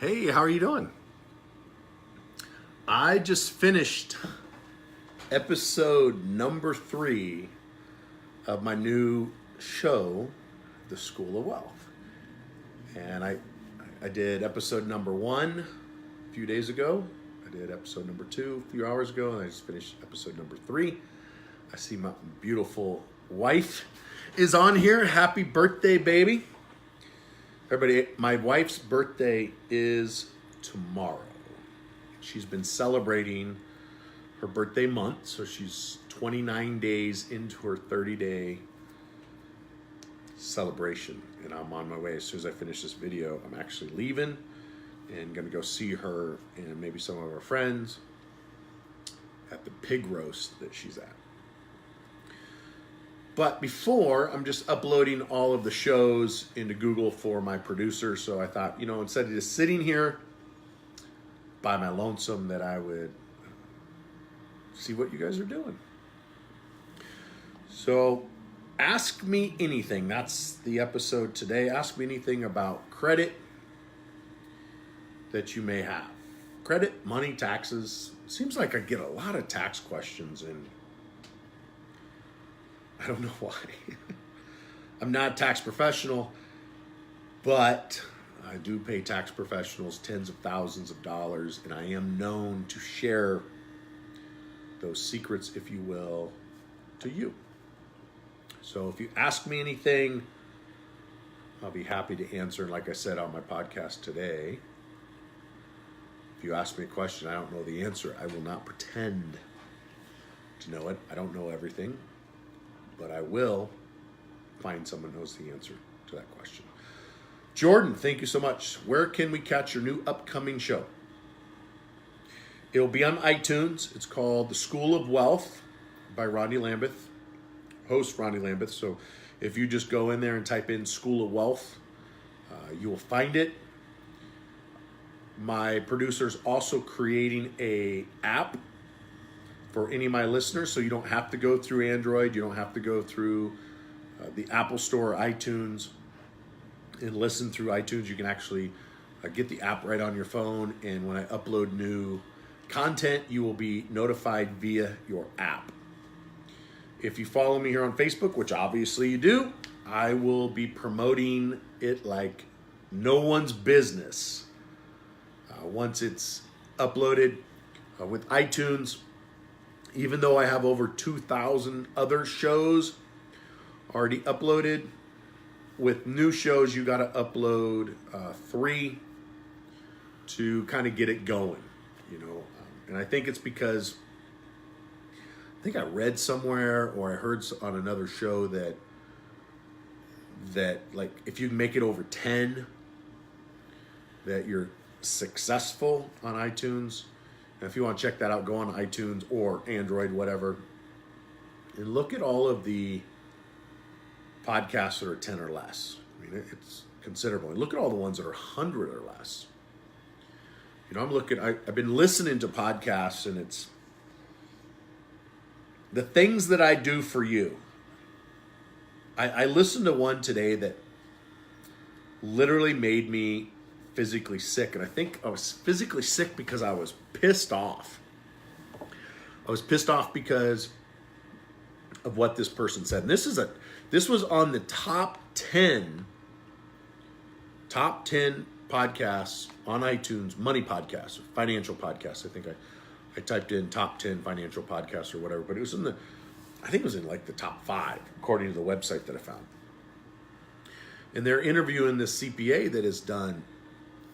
Hey, how are you doing? I just finished episode number 3 of my new show, The School of Wealth. And I did episode number 1 a few days ago. I did episode number 2 a few hours ago, and I just finished episode number 3. I see my beautiful wife is on here. Happy birthday, baby. Everybody, my wife's birthday is tomorrow. She's been celebrating her birthday month, so she's 29 days into her 30-day celebration. And I'm on my way. As soon as I finish this video, I'm actually leaving and gonna go see her and maybe some of her friends at the pig roast that she's at. But before, I'm just uploading all of the shows into Google for my producer. So I thought, instead of just sitting here by my lonesome, that I would see what you guys are doing. So ask me anything. That's the episode today. Ask me anything about credit that you may have. Credit, money, taxes. Seems like I get a lot of tax questions, and I don't know why. I'm not a tax professional, but I do pay tax professionals tens of thousands of dollars, and I am known to share those secrets, if you will, to you. So if you ask me anything, I'll be happy to answer. And like I said on my podcast today, if you ask me a question, I don't know the answer, I will not pretend to know it. I don't know everything, but I will find someone who knows the answer to that question. Jordan, thank you so much. Where can we catch your new upcoming show? It'll be on iTunes. It's called The School of Wealth by Rondi Lambeth, host Rondi Lambeth. So if you just go in there and type in School of Wealth, you will find it. My producer's also creating a app for any of my listeners, so you don't have to go through Android, you don't have to go through the Apple Store, iTunes, and listen through iTunes. You can actually get the app right on your phone, and when I upload new content, you will be notified via your app. If you follow me here on Facebook, which obviously you do, I will be promoting it like no one's business. Once it's uploaded with iTunes, even though I have over 2,000 other shows already uploaded, with new shows, you got to upload 3 to kind of get it going, And I think it's because, I think I read somewhere or I heard on another show that like if you make it over 10, that you're successful on iTunes. And if you want to check that out, go on iTunes or Android, whatever, and look at all of the podcasts that are 10 or less. I mean, it's considerable. And look at all the ones that are 100 or less. I've been listening to podcasts, and it's the things that I do for you. I listened to one today that literally made me physically sick. And I think I was physically sick because I was pissed off. I was pissed off because of what this person said. And this was on the top 10 podcasts on iTunes, money podcasts, financial podcasts. I think I typed in top 10 financial podcasts or whatever, but it was I think it was in like the top 5, according to the website that I found. And they're interviewing this CPA that has done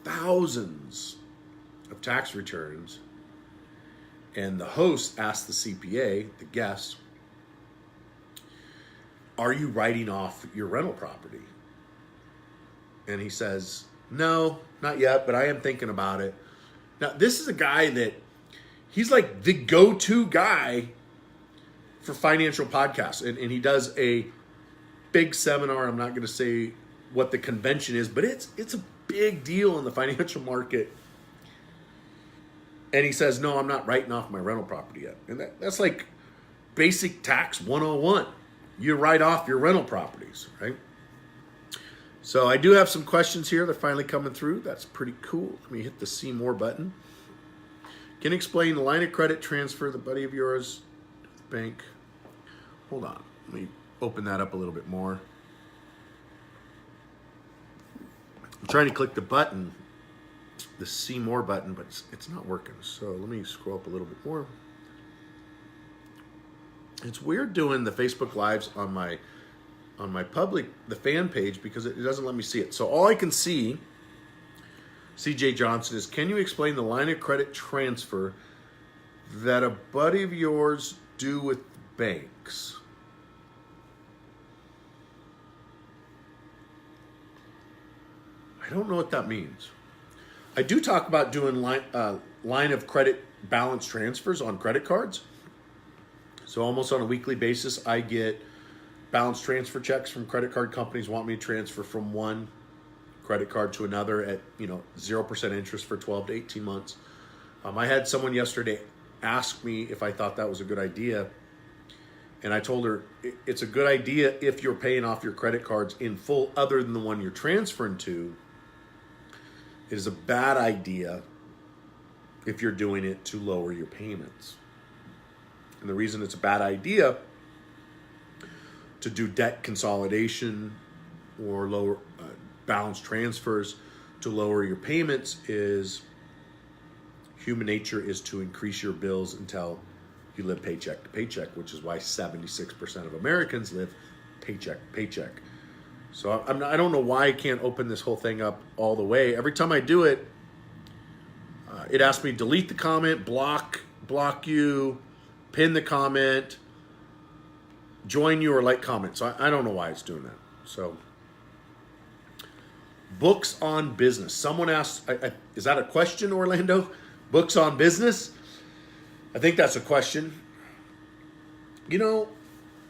thousands of tax returns. And the host asked the CPA, the guest, are you writing off your rental property? And he says, no, not yet, but I am thinking about it. Now, this is a guy that he's like the go-to guy for financial podcasts. And he does a big seminar. I'm not going to say what the convention is, but it's a big deal in the financial market. And he says, no, I'm not writing off my rental property yet. And that's like basic tax 101. You write off your rental properties, right? So I do have some questions here. They're finally coming through. That's pretty cool. Let me hit the see more button. Can you explain the line of credit transfer, the buddy of yours, bank? Hold on. Let me open that up a little bit more. I'm trying to click the button, the see more button, but it's not working. So let me scroll up a little bit more. It's weird doing the Facebook Lives on my public, the fan page, because it doesn't let me see it. So all I can see, CJ Johnson, is can you explain the line of credit transfer that a buddy of yours do with banks? I don't know what that means. I do talk about doing line of credit balance transfers on credit cards. So almost on a weekly basis, I get balance transfer checks from credit card companies want me to transfer from one credit card to another at 0% interest for 12 to 18 months. I had someone yesterday ask me if I thought that was a good idea. And I told her it's a good idea if you're paying off your credit cards in full other than the one you're transferring to. It is a bad idea if you're doing it to lower your payments. And the reason it's a bad idea to do debt consolidation or lower balance transfers to lower your payments is human nature is to increase your bills until you live paycheck to paycheck, which is why 76% of Americans live paycheck to paycheck. So I don't know why I can't open this whole thing up all the way. Every time I do it, it asks me delete the comment, block you, pin the comment, join you, or like comment. So I don't know why it's doing that. So books on business. Someone asked, is that a question, Orlando? Books on business? I think that's a question.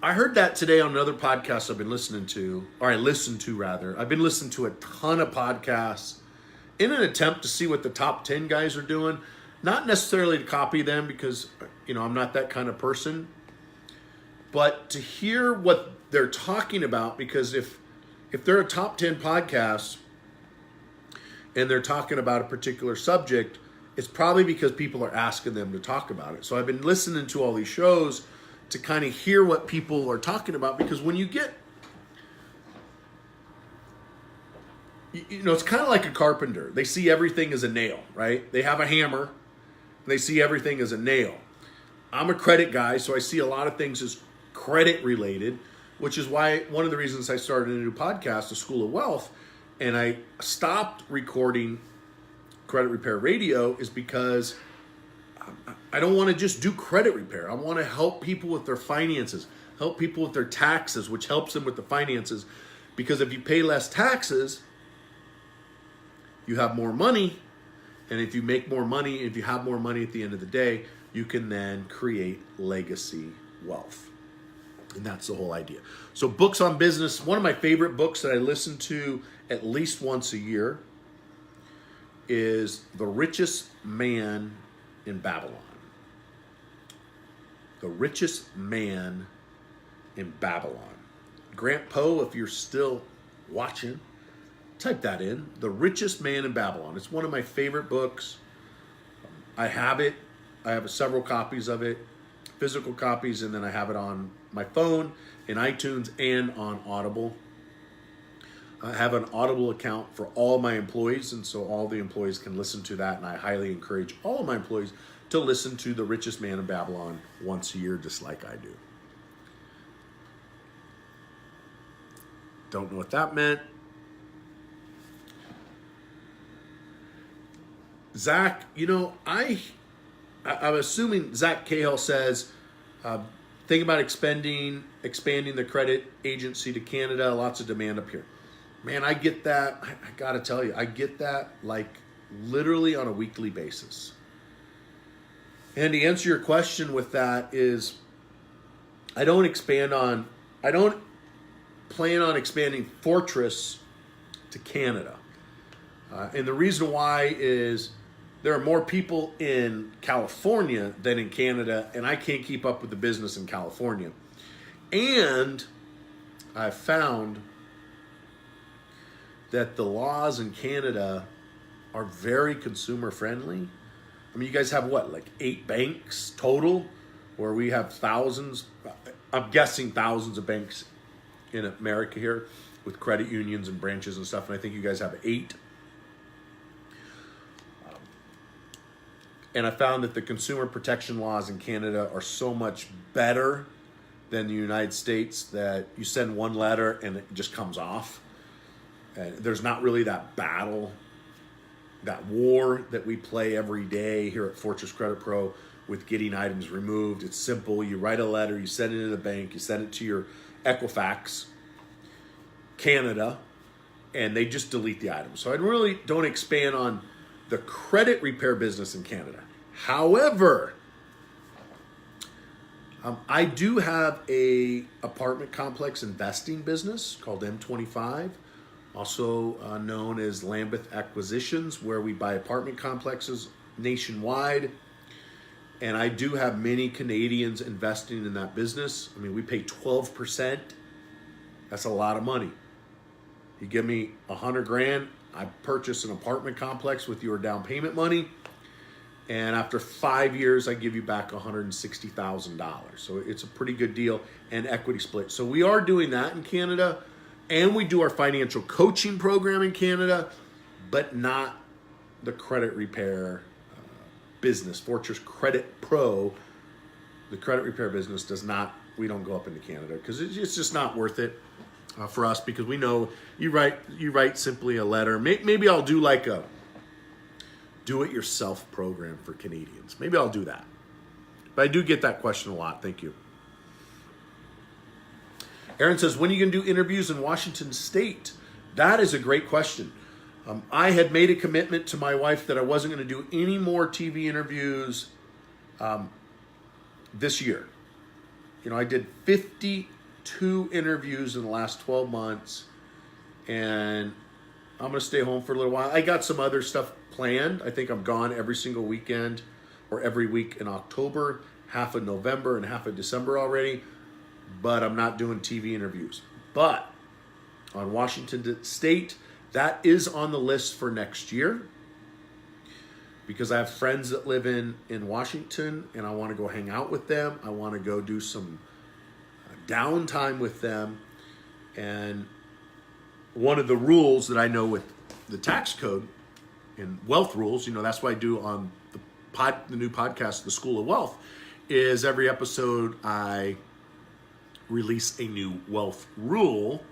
I heard that today on another podcast I've been listening to, or I listened to rather. I've been listening to a ton of podcasts in an attempt to see what the top 10 guys are doing. Not necessarily to copy them because, I'm not that kind of person. But to hear what they're talking about, because if they're a top 10 podcast and they're talking about a particular subject, it's probably because people are asking them to talk about it. So I've been listening to all these shows to kind of hear what people are talking about, because when you get, it's kind of like a carpenter. They see everything as a nail, right? They have a hammer. They see everything as a nail. I'm a credit guy, so I see a lot of things as credit related, which is why one of the reasons I started a new podcast, The School of Wealth, and I stopped recording Credit Repair Radio is because I don't want to just do credit repair. I want to help people with their finances, help people with their taxes, which helps them with the finances. Because if you pay less taxes, you have more money. And if you make more money, if you have more money at the end of the day, you can then create legacy wealth. And that's the whole idea. So books on business, one of my favorite books that I listen to at least once a year is The Richest Man in Babylon. The Richest Man in Babylon. Grant Poe, if you're still watching, type that in. The Richest Man in Babylon. It's one of my favorite books. I have it. I have several copies of it, physical copies, and then I have it on my phone, in iTunes, and on Audible. I have an Audible account for all my employees, and so all the employees can listen to that, and I highly encourage all of my employees to listen to The Richest Man in Babylon once a year, just like I do. Don't know what that meant. Zach, I'm assuming Zach Cahill says, think about expanding the credit agency to Canada. Lots of demand up here. Man, I get that. I got to tell you, I get that like literally on a weekly basis. And to answer your question with that is, I don't plan on expanding Fortress to Canada. And the reason why is there are more people in California than in Canada, and I can't keep up with the business in California. And I've found that the laws in Canada are very consumer friendly. I mean, you guys have what, like 8 banks total, where we have thousands, I'm guessing thousands of banks in America here with credit unions and branches and stuff. And I think you guys have 8. And I found that the consumer protection laws in Canada are so much better than the United States that you send one letter and it just comes off. And there's not really that battle, that war that we play every day here at Fortress Credit Pro with getting items removed. It's simple. You write a letter, you send it to the bank, you send it to your Equifax Canada, and they just delete the item. So I really don't expand on the credit repair business in Canada. However, I do have a apartment complex investing business called M25, also known as Lambeth Acquisitions, where we buy apartment complexes nationwide. And I do have many Canadians investing in that business. I mean, we pay 12%. That's a lot of money. You give me $100,000, I purchase an apartment complex with your down payment money, and after 5 years, I give you back $160,000. So it's a pretty good deal, and equity split. So we are doing that in Canada, and we do our financial coaching program in Canada, but not the credit repair business. Fortress Credit Pro, the credit repair business does not, we don't go up into Canada because it's just not worth it for us, because we know you write simply a letter. Maybe I'll do like a do-it-yourself program for Canadians. Maybe I'll do that. But I do get that question a lot. Thank you. Aaron says, when are you going to do interviews in Washington State? That is a great question. I had made a commitment to my wife that I wasn't going to do any more TV interviews this year. You know, I did 52 interviews in the last 12 months, and I'm going to stay home for a little while. I got some other stuff planned. I think I'm gone every single weekend or every week in October, half of November and half of December already, but I'm not doing TV interviews. But on Washington State, that is on the list for next year, because I have friends that live in Washington, and I want to go hang out with them. I want to go do some downtime with them. And one of the rules that I know with the tax code and wealth rules, you know, that's what I do on the new podcast, The School of Wealth, is every episode I release a new wealth rule.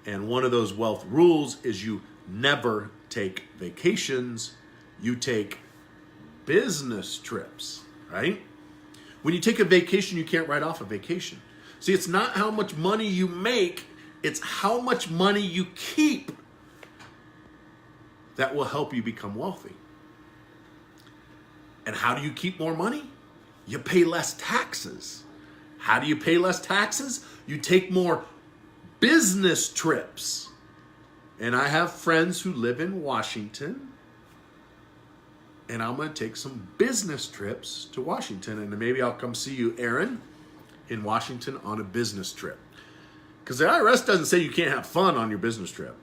And one of those wealth rules is you never take vacations, you take business trips, right? When you take a vacation, you can't write off a vacation. See, it's not how much money you make, it's how much money you keep that will help you become wealthy. And how do you keep more money? You pay less taxes. How do you pay less taxes? You take more business trips. And I have friends who live in Washington, and I'm going to take some business trips to Washington, and maybe I'll come see you, Aaron, in Washington on a business trip. Because the IRS doesn't say you can't have fun on your business trip.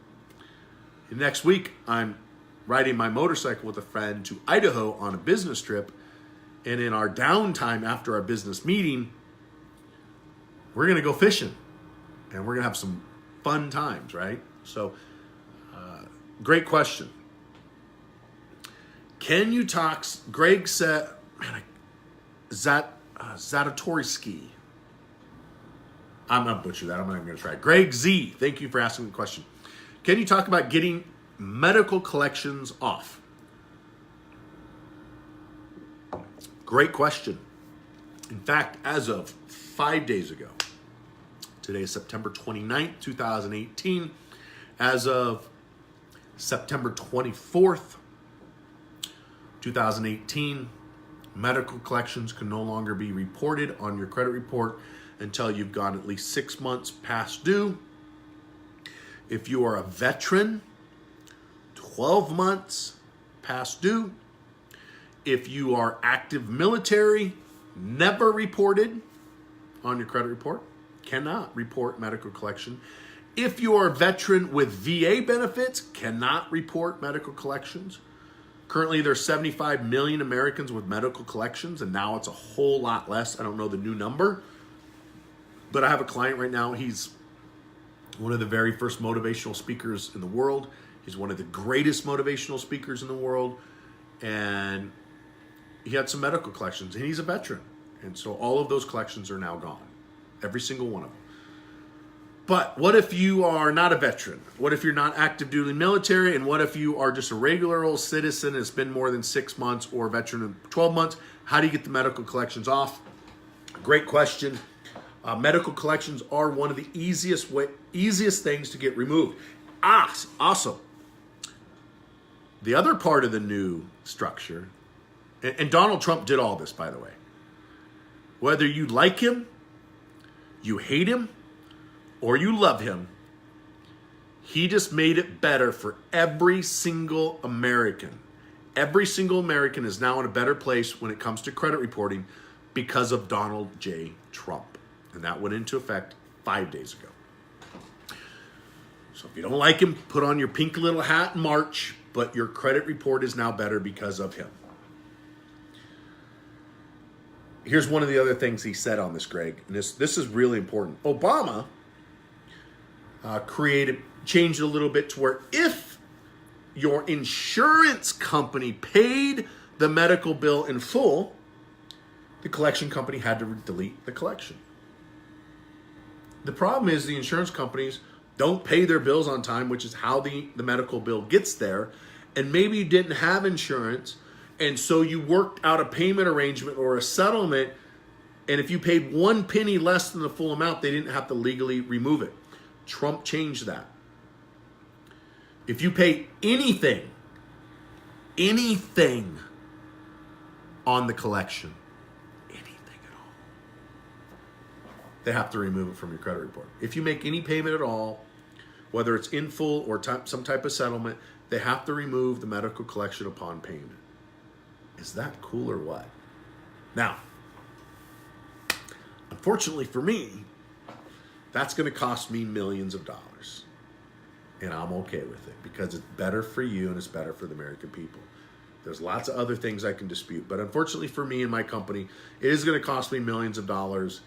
And next week, I'm riding my motorcycle with a friend to Idaho on a business trip, and in our downtime after our business meeting, we're going to go fishing, and we're going to have some fun times, right? So, great question. Can you talk? Greg said, man, Zatorsky. I'm going to butcher that. I'm not even going to try. Greg Z, thank you for asking the question. Can you talk about getting medical collections off? Great question. In fact, as of 5 days ago, today is September 29th, 2018. As of September 24th, 2018, medical collections can no longer be reported on your credit report until you've gone at least 6 months past due. If you are a veteran, 12 months past due. If you are active military, never reported on your credit report, cannot report medical collection. If you are a veteran with VA benefits, cannot report medical collections. Currently, there's 75 million Americans with medical collections, and now it's a whole lot less. I don't know the new number, but I have a client right now. He's one of the very first motivational speakers in the world. He's one of the greatest motivational speakers in the world, and he had some medical collections, and he's a veteran. And so all of those collections are now gone, every single one of them. But what if you are not a veteran? What if you're not active duty military? And what if you are just a regular old citizen and it's been more than 6 months, or a veteran of 12 months? How do you get the medical collections off? Great question. Medical collections are one of the easiest things to get removed. Awesome. The other part of the new structure, and Donald Trump did all this, by the way. Whether you like him, you hate him, or you love him, he just made it better for every single American. Every single American is now in a better place when it comes to credit reporting because of Donald J. Trump. And that went into effect 5 days ago. So if you don't like him, put on your pink little hat in March, but your credit report is now better because of him. Here's one of the other things he said on this, Greg, and this is really important. Obama changed it a little bit to where if your insurance company paid the medical bill in full, the collection company had to delete the collection. The problem is the insurance companies don't pay their bills on time, which is how the medical bill gets there. And maybe you didn't have insurance, and so you worked out a payment arrangement or a settlement, and if you paid 1 penny less than the full amount, they didn't have to legally remove it. Trump changed that. If you pay anything on the collection, anything at all, they have to remove it from your credit report. If you make any payment at all, whether it's in full or some type of settlement, they have to remove the medical collection upon payment. Is that cool or what? Now, unfortunately for me, that's going to cost me millions of dollars. And I'm okay with it because it's better for you and it's better for the American people. There's lots of other things I can dispute. But unfortunately for me and my company, it is going to cost me millions of dollars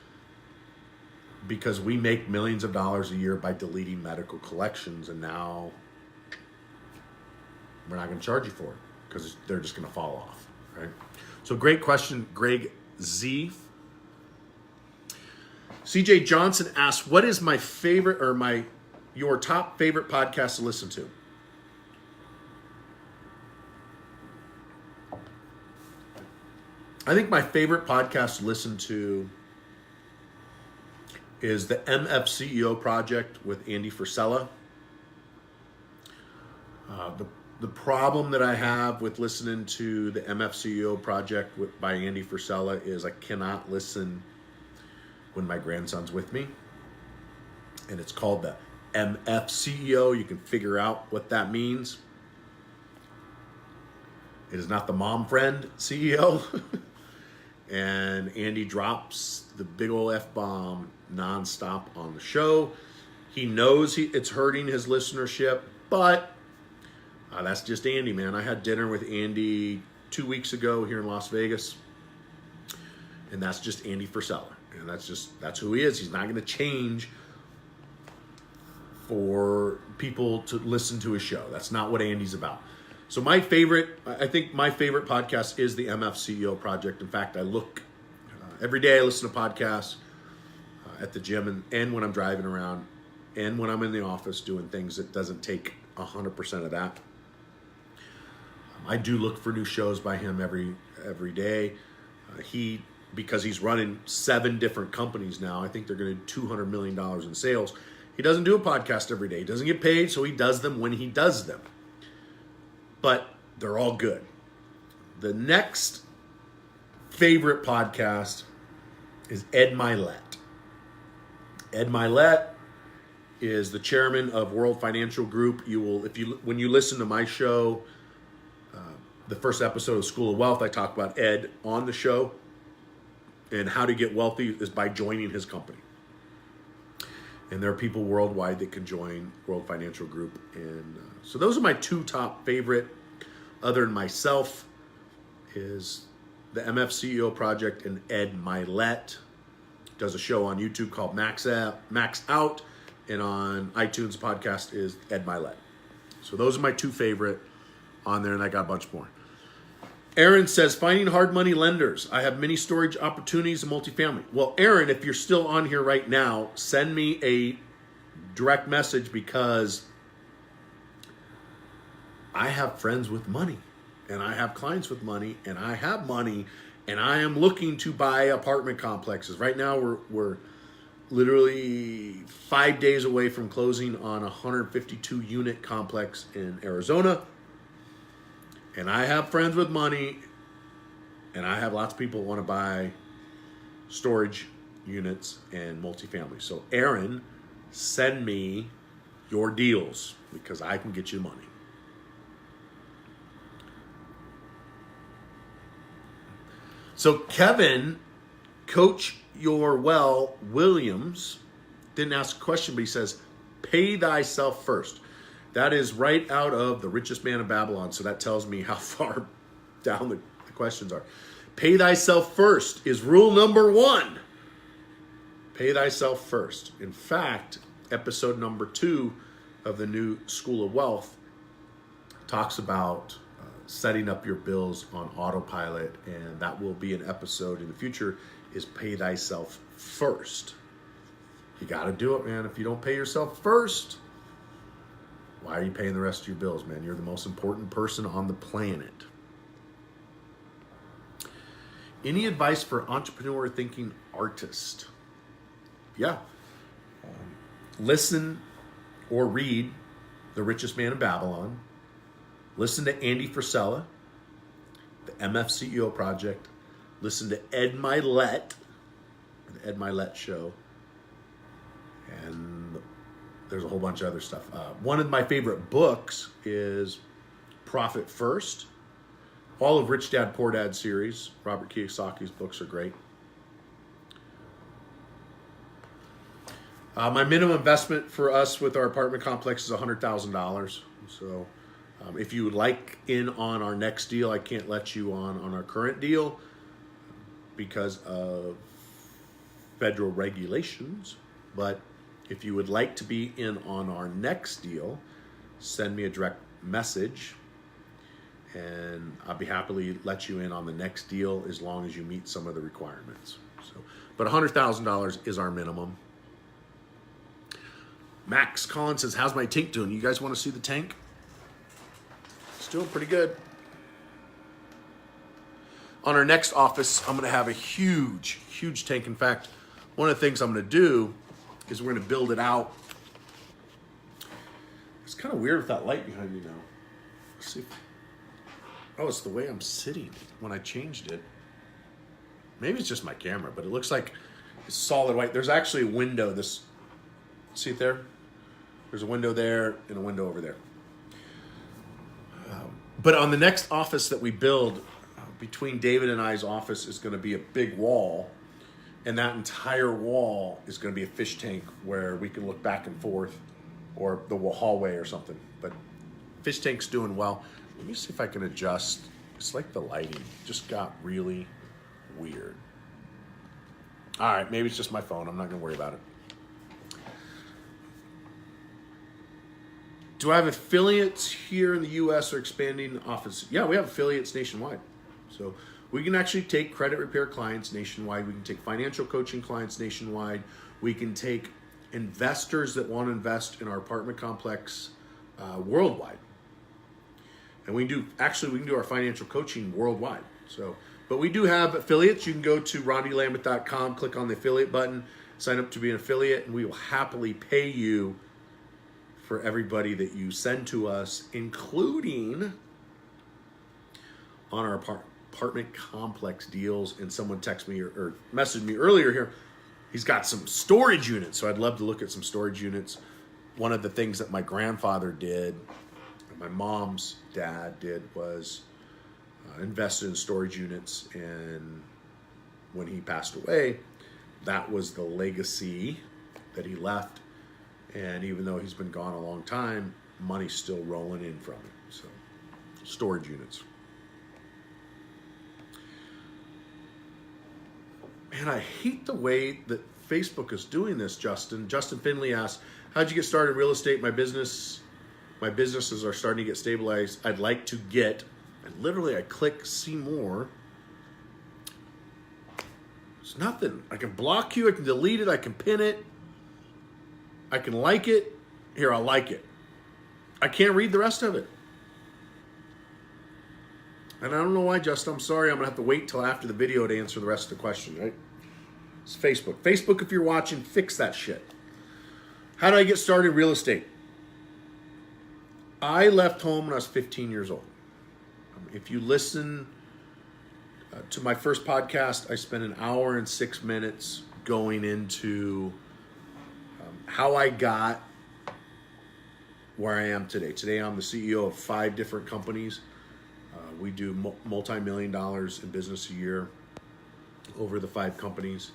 because we make millions of dollars a year by deleting medical collections. And now we're not going to charge you for it because they're just going to fall off. Right? So great question, Greg Z. CJ Johnson asks, what is my favorite or your top favorite podcast to listen to? I think my favorite podcast to listen to is the MFCEO Project with Andy Frisella. The problem that I have with listening to the MFCEO Project by Andy Frisella is I cannot listen when my grandson's with me. And it's called the MFCEO. You can figure out what that means. It is not the mom friend CEO. And Andy drops the big old F-bomb nonstop on the show. He knows it's hurting his listenership, but that's just Andy, man. I had dinner with Andy 2 weeks ago here in Las Vegas. And that's just Andy Frisella. And that's who he is. He's not going to change for people to listen to his show. That's not what Andy's about. So I think my favorite podcast is the MFCEO Project. In fact, I look every day. I listen to podcasts at the gym and when I'm driving around and when I'm in the office doing things that doesn't take 100% of that. I do look for new shows by him every day. Because he's running 7 different companies now, I think they're going to do $200 million in sales. He doesn't do a podcast every day. He doesn't get paid, so he does them when he does them. But they're all good. The next favorite podcast is Ed Milet. Ed Milet is the chairman of World Financial Group. When you listen to my show, the first episode of School of Wealth, I talk about Ed on the show. And how to get wealthy is by joining his company. And there are people worldwide that can join World Financial Group. And so those are my two top favorite, other than myself, is the MF CEO Project, and Ed Milet does a show on YouTube called Max Out, and on iTunes podcast is Ed Milet. So those are my two favorite on there, and I got a bunch more. Aaron says, finding hard money lenders. I have many storage opportunities in multifamily. Well, Aaron, if you're still on here right now, send me a direct message, because I have friends with money, and I have clients with money, and I have money, and I am looking to buy apartment complexes. Right now, we're literally 5 days away from closing on a 152 unit complex in Arizona. And I have friends with money, and I have lots of people who want to buy storage units and multifamily. So Aaron, send me your deals, because I can get you money. So Kevin, Coach Your Well Williams, didn't ask a question, but he says, pay thyself first. That is right out of The Richest Man in Babylon. So that tells me how far down the questions are. Pay thyself first is rule number 1. Pay thyself first. In fact, episode number 2 of the new School of Wealth talks about setting up your bills on autopilot, and that will be an episode in the future, is pay thyself first. You got to do it, man. If you don't pay yourself first, why are you paying the rest of your bills, man? You're the most important person on the planet. Any advice for entrepreneur thinking artist? Yeah. Listen or read The Richest Man in Babylon. Listen to Andy Frisella, the MF CEO Project. Listen to Ed Milet, the Ed Milet Show. And there's a whole bunch of other stuff. One of my favorite books is Profit First. All of Rich Dad, Poor Dad series. Robert Kiyosaki's books are great. My minimum investment for us with our apartment complex is $100,000. So if you would like in on our next deal, I can't let you on our current deal because of federal regulations. But if you would like to be in on our next deal, send me a direct message, and I'll be happily let you in on the next deal as long as you meet some of the requirements. So, but $100,000 is our minimum. Max Collins says, how's my tank doing? You guys want to see the tank? It's doing pretty good. On our next office, I'm going to have a huge, huge tank. In fact, one of the things I'm going to do is we're going to build it out. It's kind of weird with that light behind me now. Let's see. Oh, it's the way I'm sitting when I changed it. Maybe it's just my camera, but it looks like it's solid white. There's actually a window. See it there? There's a window there and a window over there. But on the next office that we build, between David and I's office is going to be a big wall. And that entire wall is going to be a fish tank where we can look back and forth, or the hallway or something. But fish tank's doing well. Let me see if I can adjust. It's like the lighting just got really weird. All right, maybe it's just my phone. I'm not going to worry about it. Do I have affiliates here in the U.S. or expanding office? Yeah, we have affiliates nationwide. So we can actually take credit repair clients nationwide. We can take financial coaching clients nationwide. We can take investors that want to invest in our apartment complex worldwide. And we can do our financial coaching worldwide. So, but we do have affiliates. You can go to rondilambert.com, click on the affiliate button, sign up to be an affiliate, and we will happily pay you for everybody that you send to us, including on our apartment complex deals. And someone texted me or messaged me earlier here. He's got some storage units, so I'd love to look at some storage units. One of the things that my grandfather did, my mom's dad did, was invested in storage units, and when he passed away, that was the legacy that he left. And even though he's been gone a long time, money's still rolling in from him. So, storage units. Man, I hate the way that Facebook is doing this, Justin. Justin Finley asks, how'd you get started in real estate? My businesses are starting to get stabilized. I'd like to get, and literally I click see more. It's nothing. I can block you, I can delete it, I can pin it, I can like it. Here, I'll like it. I can't read the rest of it. And I don't know why, Justin. I'm sorry. I'm going to have to wait till after the video to answer the rest of the question, right? It's Facebook. Facebook, if you're watching, fix that shit. How did I get started in real estate? I left home when I was 15 years old. If you listen to my first podcast, I spent an hour and 6 minutes going into how I got where I am today. Today, I'm the CEO of 5 different companies. We do multi-million dollars in business a year over the 5 companies.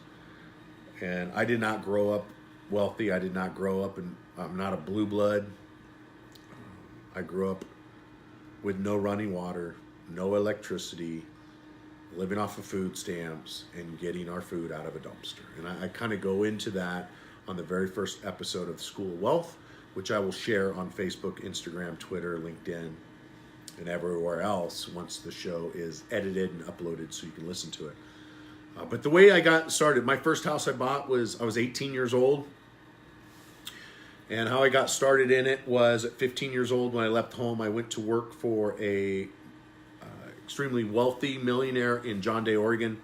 And I did not grow up wealthy. I did not grow up, and I'm not a blue blood. I grew up with no running water, no electricity, living off of food stamps, and getting our food out of a dumpster. And I kind of go into that on the very first episode of School of Wealth, which I will share on Facebook, Instagram, Twitter, LinkedIn, and everywhere else once the show is edited and uploaded so you can listen to it. But the way I got started, my first house I bought I was 18 years old. And how I got started in it was at 15 years old when I left home. I went to work for a extremely wealthy millionaire in John Day, Oregon,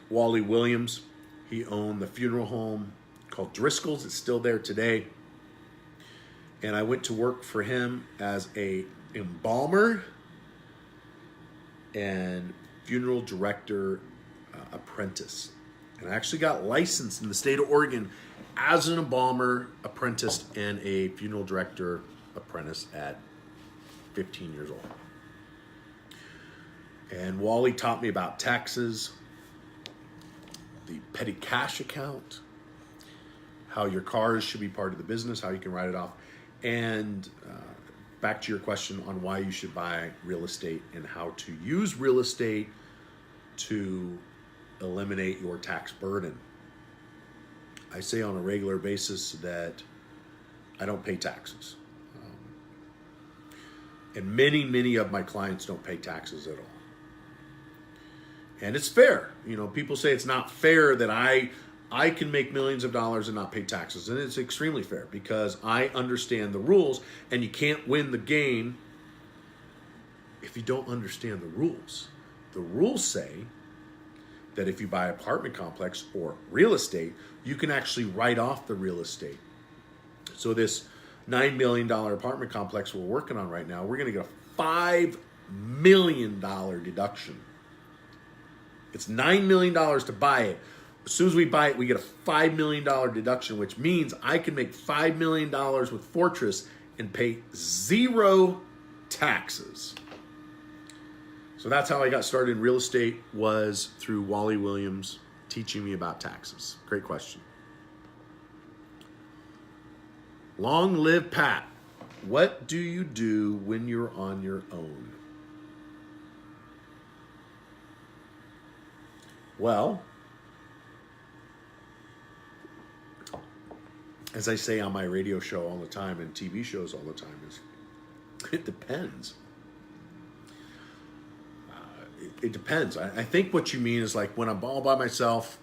Wally Williams. He owned the funeral home called Driscoll's. It's still there today. And I went to work for him as a embalmer and funeral director apprentice. And I actually got licensed in the state of Oregon as an embalmer apprentice and a funeral director apprentice at 15 years old. And Wally taught me about taxes, the petty cash account, how your cars should be part of the business, how you can write it off, and back to your question on why you should buy real estate and how to use real estate to eliminate your tax burden. I say on a regular basis that I don't pay taxes. And many of my clients don't pay taxes at all. And it's fair. You know, people say it's not fair that I can make millions of dollars and not pay taxes. And it's extremely fair because I understand the rules, and you can't win the game if you don't understand the rules. The rules say that if you buy an apartment complex or real estate, you can actually write off the real estate. So this $9 million apartment complex we're working on right now, we're going to get a $5 million deduction. It's $9 million to buy it. As soon as we buy it, we get a $5 million deduction, which means I can make $5 million with Fortress and pay 0 taxes. So that's how I got started in real estate, was through Wally Williams teaching me about taxes. Great question. Long live Pat. What do you do when you're on your own? Well, as I say on my radio show all the time and TV shows all the time, it depends. It depends. I think what you mean is like when I'm all by myself,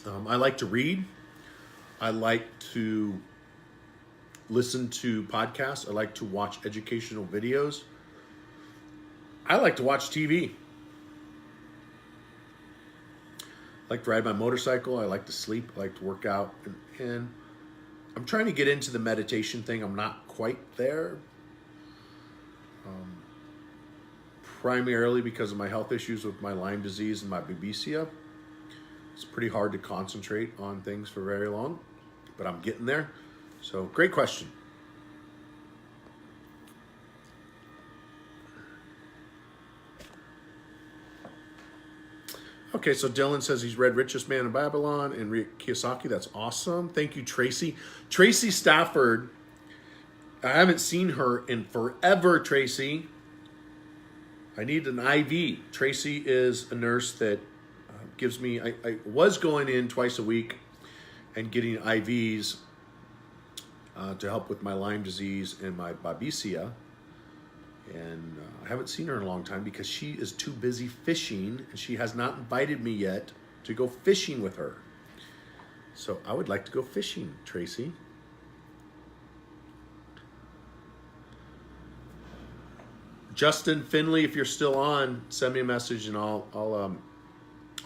I like to read. I like to listen to podcasts. I like to watch educational videos. I like to watch TV. I like to ride my motorcycle. I like to sleep. I like to work out. And I'm trying to get into the meditation thing. I'm not quite there. Primarily because of my health issues with my Lyme disease and my babesia. It's pretty hard to concentrate on things for very long, but I'm getting there. So, great question. Okay, so Dylan says he's read Richest Man in Babylon and Kiyosaki. That's awesome. Thank you, Tracy. Tracy Stafford. I haven't seen her in forever, Tracy. I need an IV. Tracy is a nurse that gives me, I was going in twice a week and getting IVs to help with my Lyme disease and my babesia. And I haven't seen her in a long time because she is too busy fishing and she has not invited me yet to go fishing with her. So I would like to go fishing, Tracy. Justin Finley, if you're still on, send me a message and I'll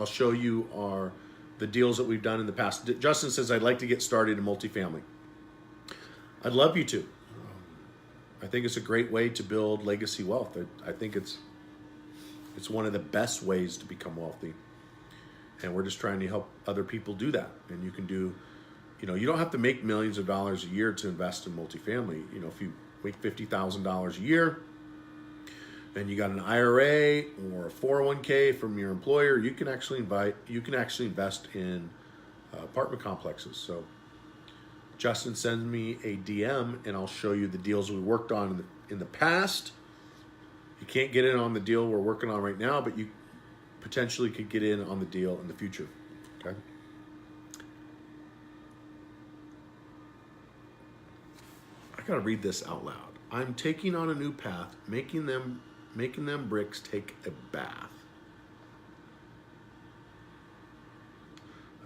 show you the deals that we've done in the past. Justin says, I'd like to get started in multifamily. I'd love you to. I think it's a great way to build legacy wealth. I think it's one of the best ways to become wealthy. And we're just trying to help other people do that. And you can do, you don't have to make millions of dollars a year to invest in multifamily. If you make $50,000 a year and you got an IRA or a 401k from your employer, you can actually invest in apartment complexes. So Justin, send me a DM and I'll show you the deals we worked on in the past. You can't get in on the deal we're working on right now, but you potentially could get in on the deal in the future. Okay. I gotta read this out loud. I'm taking on a new path, making them bricks take a bath.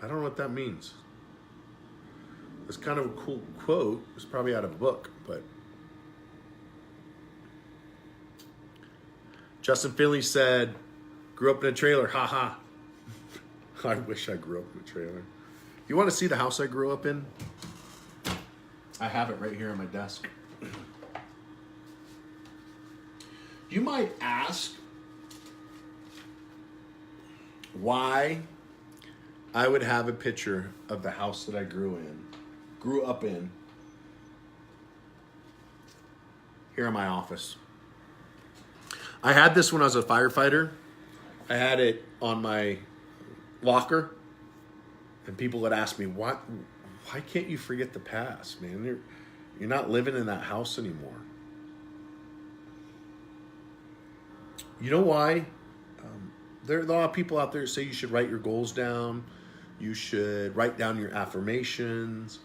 I don't know what that means. It's kind of a cool quote. It's probably out of a book, but Justin Finley said, grew up in a trailer, haha. I wish I grew up in a trailer. You want to see the house I grew up in? I have it right here on my desk. You might ask why I would have a picture of the house that I grew up in here in my office. I had this when I was a firefighter. I had it on my locker, and people would ask me, why can't you forget the past, man? You're not living in that house anymore. You know why? There are a lot of people out there that say you should write your goals down. You should write down your affirmations.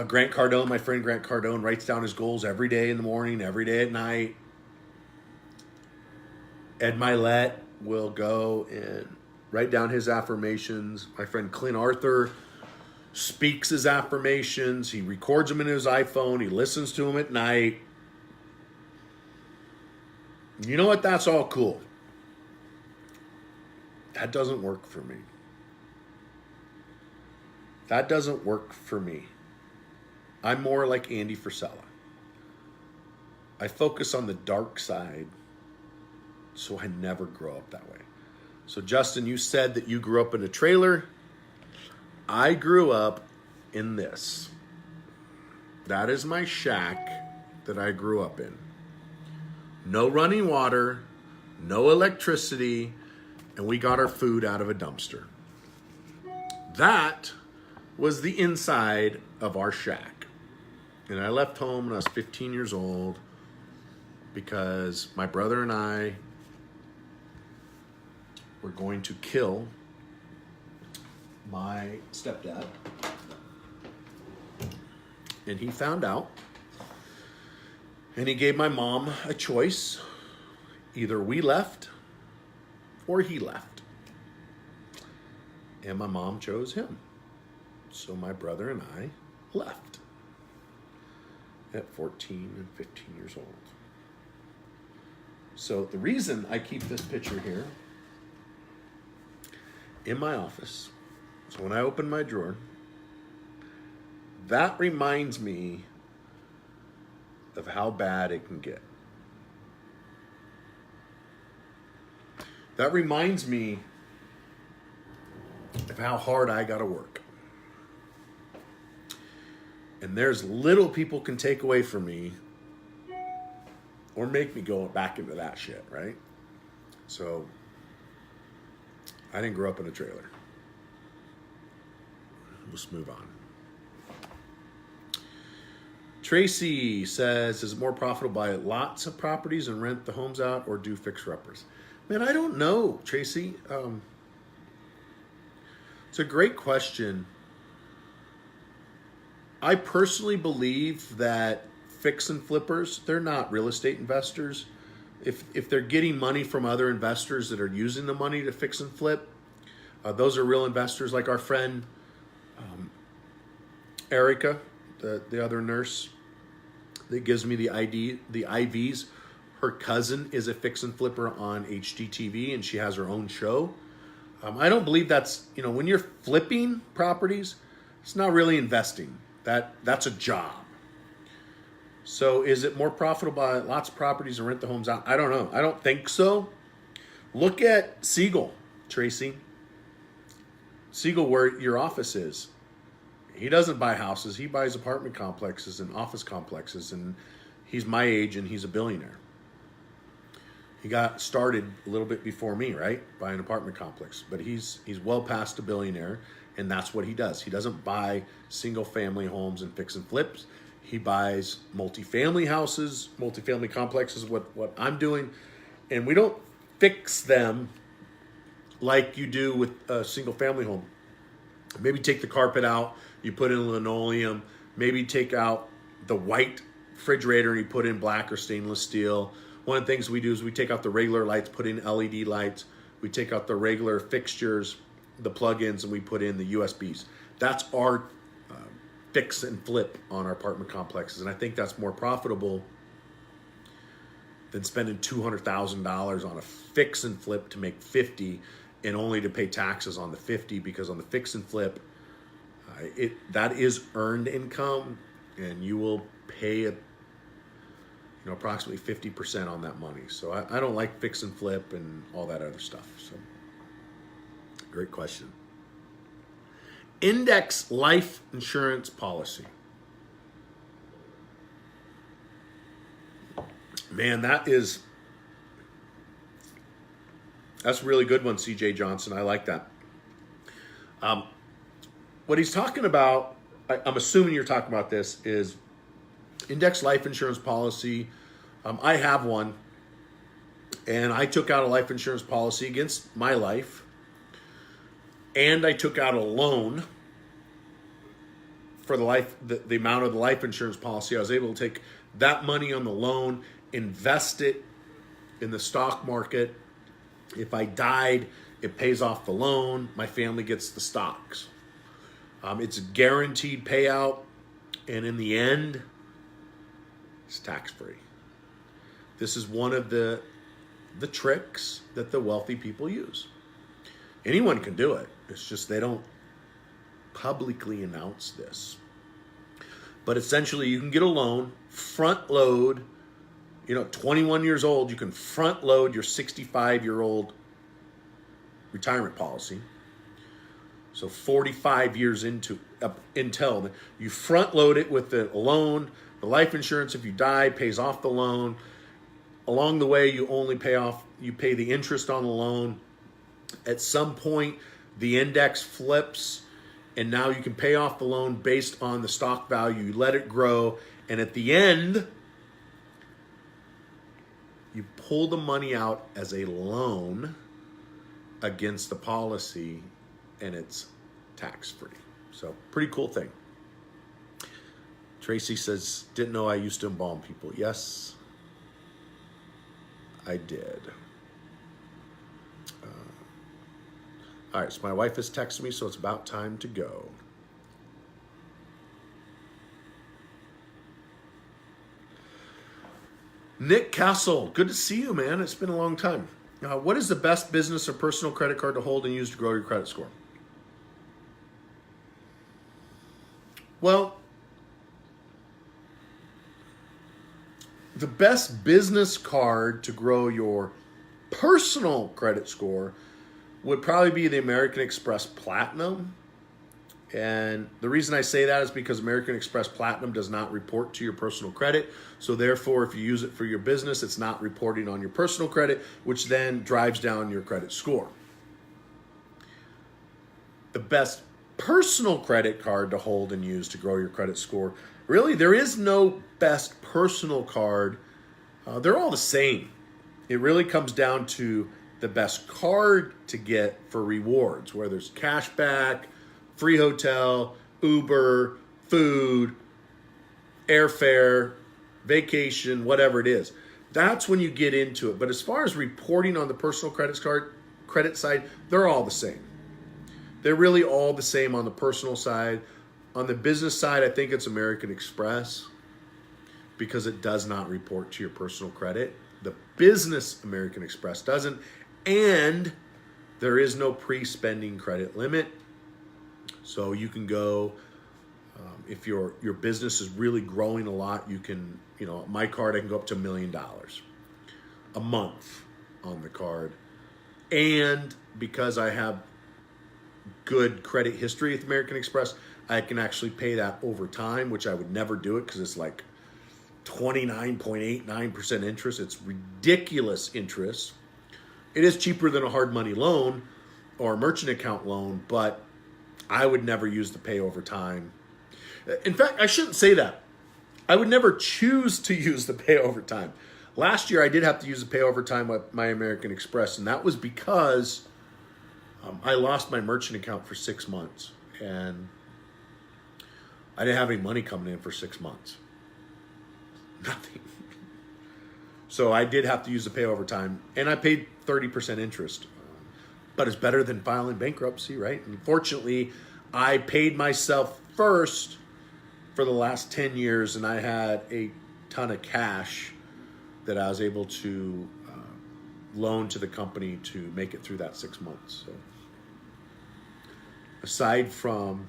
Grant Cardone, my friend Grant Cardone, writes down his goals every day in the morning, every day at night. Ed Milet will go and write down his affirmations. My friend Clint Arthur speaks his affirmations. He records them in his iPhone. He listens to them at night. You know what? That's all cool. That doesn't work for me. That doesn't work for me. I'm more like Andy Frisella. I focus on the dark side, so I never grow up that way. So Justin, you said that you grew up in a trailer. I grew up in this. That is my shack that I grew up in. No running water, no electricity, and we got our food out of a dumpster. That was the inside of our shack. And I left home when I was 15 years old because my brother and I were going to kill my stepdad. And he found out. And he gave my mom a choice. Either we left or he left. And my mom chose him. So my brother and I left at 14 and 15 years old. So the reason I keep this picture here in my office, so when I open my drawer, that reminds me of how bad it can get. That reminds me of how hard I gotta work. And there's little people can take away from me or make me go back into that shit, right? So I didn't grow up in a trailer. Let's move on. Tracy says, is it more profitable to buy lots of properties and rent the homes out or do fixer-uppers? Man, I don't know, Tracy. It's a great question. I personally believe that fix and flippers, they're not real estate investors. If they're getting money from other investors that are using the money to fix and flip, those are real investors, like our friend Erica, the other nurse that gives me the IVs. Her cousin is a fix and flipper on HGTV, and she has her own show. I don't believe that's, when you're flipping properties, it's not really investing. That's a job. So is it more profitable to buy lots of properties and rent the homes out? I don't know. I don't think so. Look at Siegel, Tracy. Siegel, where your office is. He doesn't buy houses. He buys apartment complexes and office complexes. And he's my age and he's a billionaire. He got started a little bit before me, right? By an apartment complex. But he's well past a billionaire, and that's what he does. He doesn't buy single family homes and fix and flips. He buys multifamily houses, multifamily complexes, what I'm doing. And we don't fix them like you do with a single family home. Maybe take the carpet out, you put in linoleum. Maybe take out the white refrigerator and you put in black or stainless steel. One of the things we do is we take out the regular lights, put in LED lights. We take out the regular fixtures, the plug-ins, and we put in the USBs. That's our fix and flip on our apartment complexes. And I think that's more profitable than spending $200,000 on a fix and flip to make 50 and only to pay taxes on the 50, because on the fix and flip, that is earned income, and you will pay approximately 50% on that money. So I don't like fix and flip and all that other stuff. So great question. Index life insurance policy. Man, that's a really good one, CJ Johnson. I like that. What he's talking about, I'm assuming you're talking about this, is index life insurance policy. I have one, and I took out a life insurance policy against my life, and I took out a loan for the amount of the life insurance policy. I was able to take that money on the loan, invest it in the stock market. If I died, it pays off the loan. My family gets the stocks. It's a guaranteed payout, and in the end, it's tax-free. This is one of the tricks that the wealthy people use. Anyone can do it. It's just they don't publicly announce this. But essentially, you can get a loan, front load, 21 years old, you can front load your 65-year-old retirement policy. So 45 years until you front load it with the loan. The life insurance, if you die, pays off the loan. Along the way, you pay the interest on the loan. At some point, the index flips, and now you can pay off the loan based on the stock value. You let it grow, and at the end, you pull the money out as a loan against the policy, and it's tax-free. So, pretty cool thing. Tracy says, didn't know I used to embalm people. Yes, I did. All right, so my wife has texted me, so it's about time to go. Nick Castle, good to see you, man. It's been a long time. What is the best business or personal credit card to hold and use to grow your credit score? Well, the best business card to grow your personal credit score would probably be the American Express Platinum. And the reason I say that is because American Express Platinum does not report to your personal credit. So therefore, if you use it for your business, it's not reporting on your personal credit, which then drives down your credit score. the best personal credit card to hold and use to grow your credit score. Really, there is no best personal card. They're all the same. It really comes down to the best card to get for rewards, where there's cash back, free hotel, Uber, food, airfare, vacation, whatever it is. That's when you get into it. But as far as reporting on the personal credit side, they're all the same. They're really all the same on the personal side. On the business side, I think it's American Express because it does not report to your personal credit. The business American Express doesn't. And there is no pre-spending credit limit. So you can go, if your business is really growing a lot, you can, my card, I can go up to $1 million a month on the card. And because I have good credit history with American Express, I can actually pay that over time, which I would never do it because it's like 29.89% interest. It's ridiculous interest. It is cheaper than a hard money loan or a merchant account loan, but I would never use the pay over time. In fact, I shouldn't say that. I would never choose to use the pay over time. Last year, I did have to use the pay over time with my American Express, and that was because I lost my merchant account for 6 months, and I didn't have any money coming in for 6 months. Nothing. So I did have to use the pay over time, and I paid 30% interest. But it's better than filing bankruptcy, right? And fortunately, I paid myself first for the last 10 years, and I had a ton of cash that I was able to loan to the company to make it through that 6 months. So aside from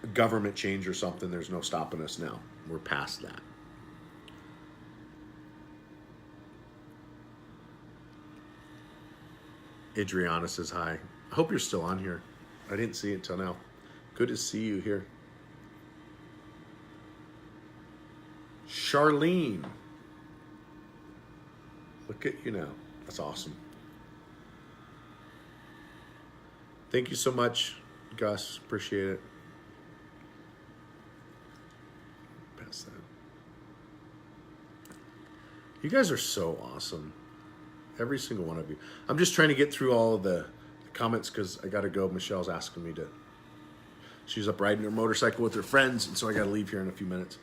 a government change or something, there's no stopping us now. We're past that. Adriana says hi. I hope you're still on here. I didn't see it till now. Good to see you here. Charlene. Look at you now. That's awesome. Thank you so much, Gus. Appreciate it. Pass that. You guys are so awesome. Every single one of you. I'm just trying to get through all of the comments because I got to go. Michelle's asking me to. She's up riding her motorcycle with her friends, and so I got to leave here in a few minutes.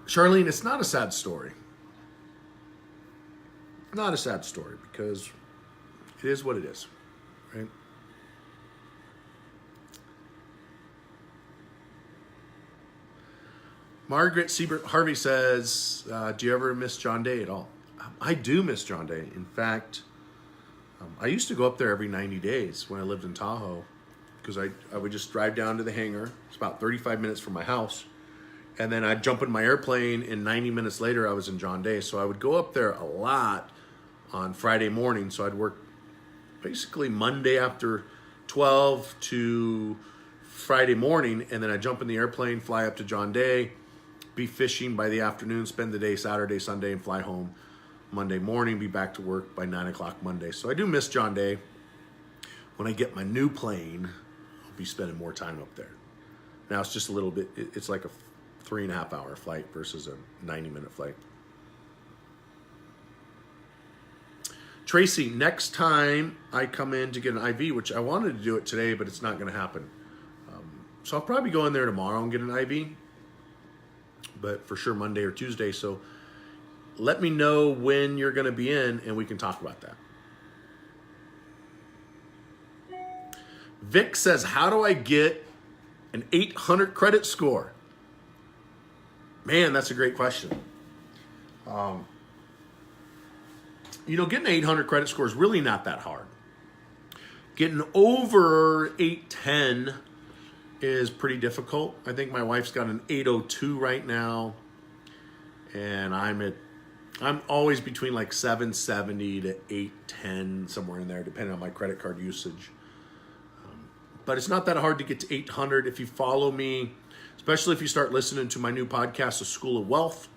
Charlene, it's not a sad story. Not a sad story because it is what it is, right? Margaret Siebert Harvey says, do you ever miss John Day at all? I do miss John Day. In fact, I used to go up there every 90 days when I lived in Tahoe because I would just drive down to the hangar. It's about 35 minutes from my house. And then I'd jump in my airplane, and 90 minutes later, I was in John Day. So I would go up there a lot on Friday morning. So I'd work basically Monday after 12 to Friday morning, and then I'd jump in the airplane, fly up to John Day, be fishing by the afternoon, spend the day Saturday, Sunday, and fly home Monday morning, be back to work by 9 o'clock Monday. So I do miss John Day. When I get my new plane, I'll be spending more time up there. Now it's just a little bit, it's like a 3.5 hour flight versus a 90-minute flight. Tracy, next time I come in to get an IV, which I wanted to do it today, but it's not going to happen. So I'll probably go in there tomorrow and get an IV, but for sure Monday or Tuesday. So let me know when you're going to be in and we can talk about that. Vic says, how do I get an 800 credit score? Man, that's a great question. Getting an 800 credit score is really not that hard. Getting over 810 is pretty difficult. I think my wife's got an 802 right now, and I'm always between like 770 to 810, somewhere in there, depending on my credit card usage. But it's not that hard to get to 800 if you follow me, especially if you start listening to my new podcast, The School of Wealth.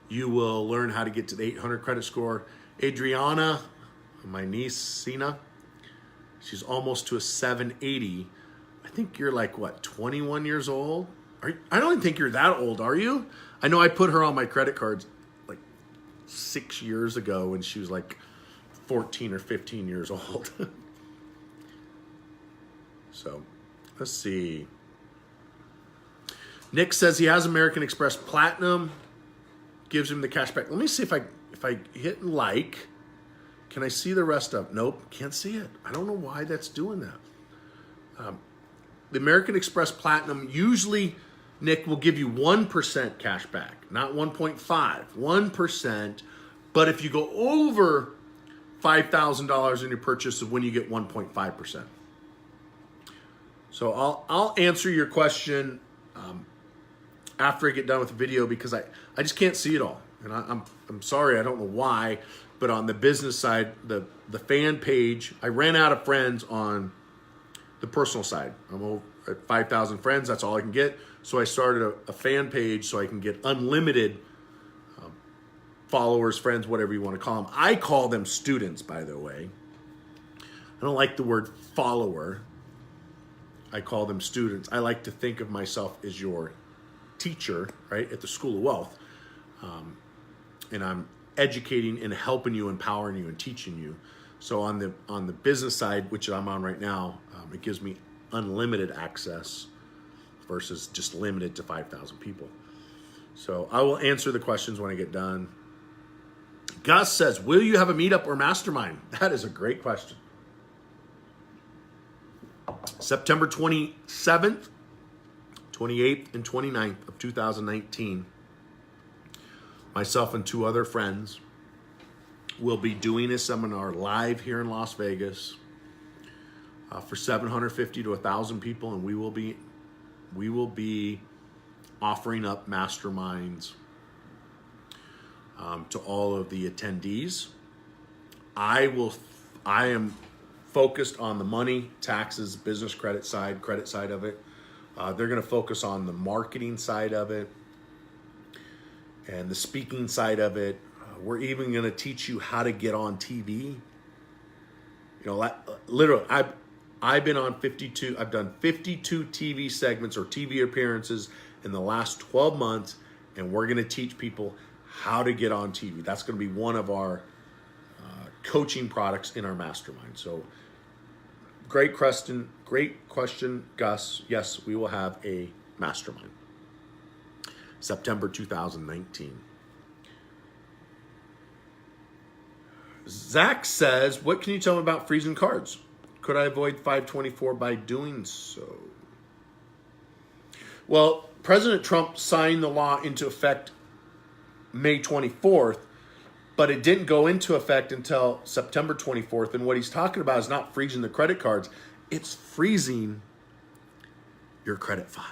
You will learn how to get to the 800 credit score. Adriana, my niece, Sina, she's almost to a 780. I think you're like, what, 21 years old? I don't think you're that old, are you? I know I put her on my credit cards like 6 years ago when she was like 14 or 15 years old. So, let's see. Nick says he has American Express Platinum. Gives him the cash back. Let me see if I hit like, can I see the rest of it? Nope, can't see it. I don't know why that's doing that. The American Express Platinum usually, Nick, will give you 1% cash back, not 1.5, 1%. But if you go over $5,000 in your purchase is when you get 1.5%. So I'll answer your question after I get done with the video because I just can't see it all. And I'm sorry, I don't know why, but on the business side, the fan page, I ran out of friends on the personal side. I'm over at 5,000 friends, that's all I can get. So I started a fan page so I can get unlimited followers, friends, whatever you want to call them. I call them students, by the way. I don't like the word follower. I call them students. I like to think of myself as your teacher, right, at the School of Wealth. And I'm educating and helping you, empowering you, and teaching you. So on the business side, which I'm on right now, it gives me unlimited access versus just limited to 5,000 people. So I will answer the questions when I get done. Gus says, will you have a meetup or mastermind? That is a great question. September 27th, 28th, and 29th of 2019, myself and 2 other friends will be doing a seminar live here in Las Vegas for 750 to 1,000 people, and we will be offering up masterminds to all of the attendees. I am focused on the money, taxes, business credit side of it. They're going to focus on the marketing side of it and the speaking side of it. We're even going to teach you how to get on TV. You know, literally, I've been on 52. I've done 52 TV segments or TV appearances in the last 12 months, and we're going to teach people how to get on TV. That's going to be one of our coaching products in our mastermind. So, great question, Gus. Yes, we will have a mastermind. September 2019. Zach says, what can you tell me about freezing cards? Could I avoid 524 by doing so? Well, President Trump signed the law into effect May 24th, but it didn't go into effect until September 24th. And what he's talking about is not freezing the credit cards, it's freezing your credit file.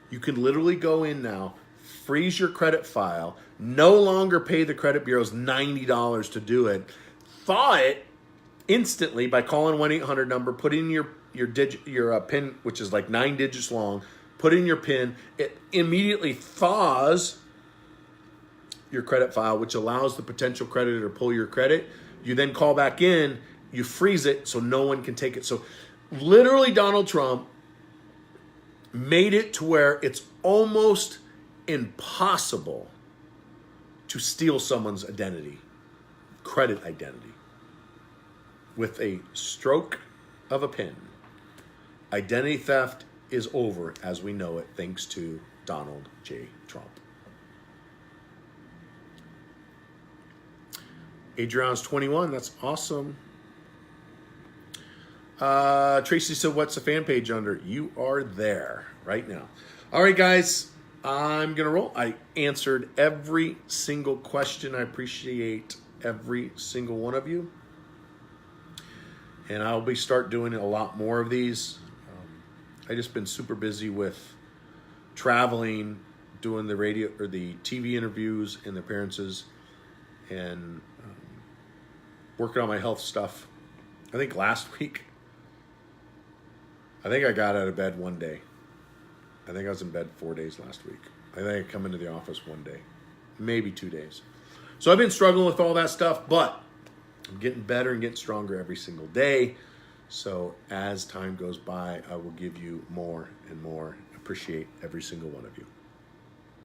You can literally go in now, freeze your credit file, no longer pay the credit bureaus $90 to do it, thaw it instantly by calling 1-800 number, put in your PIN, which is like 9 digits long, put in your PIN, it immediately thaws your credit file, which allows the potential creditor to pull your credit. You then call back in, you freeze it so no one can take it. So literally Donald Trump made it to where it's almost impossible to steal someone's identity, credit identity, with a stroke of a pen. Identity theft is over as we know it, thanks to Donald J. Trump. Adriana's 21. That's awesome. Tracy said, what's the fan page under? You are there right now. All right, guys. I'm going to roll. I answered every single question. I appreciate every single one of you. And I'll start doing a lot more of these. I just been super busy with traveling, doing the radio or the TV interviews and the appearances, and working on my health stuff. I think last week, I got out of bed one day. I think I was in bed 4 days last week. I think I come into the office one day. maybe 2 days. So I've been struggling with all that stuff, but I'm getting better and getting stronger every single day. So as time goes by, I will give you more and more. Appreciate every single one of you.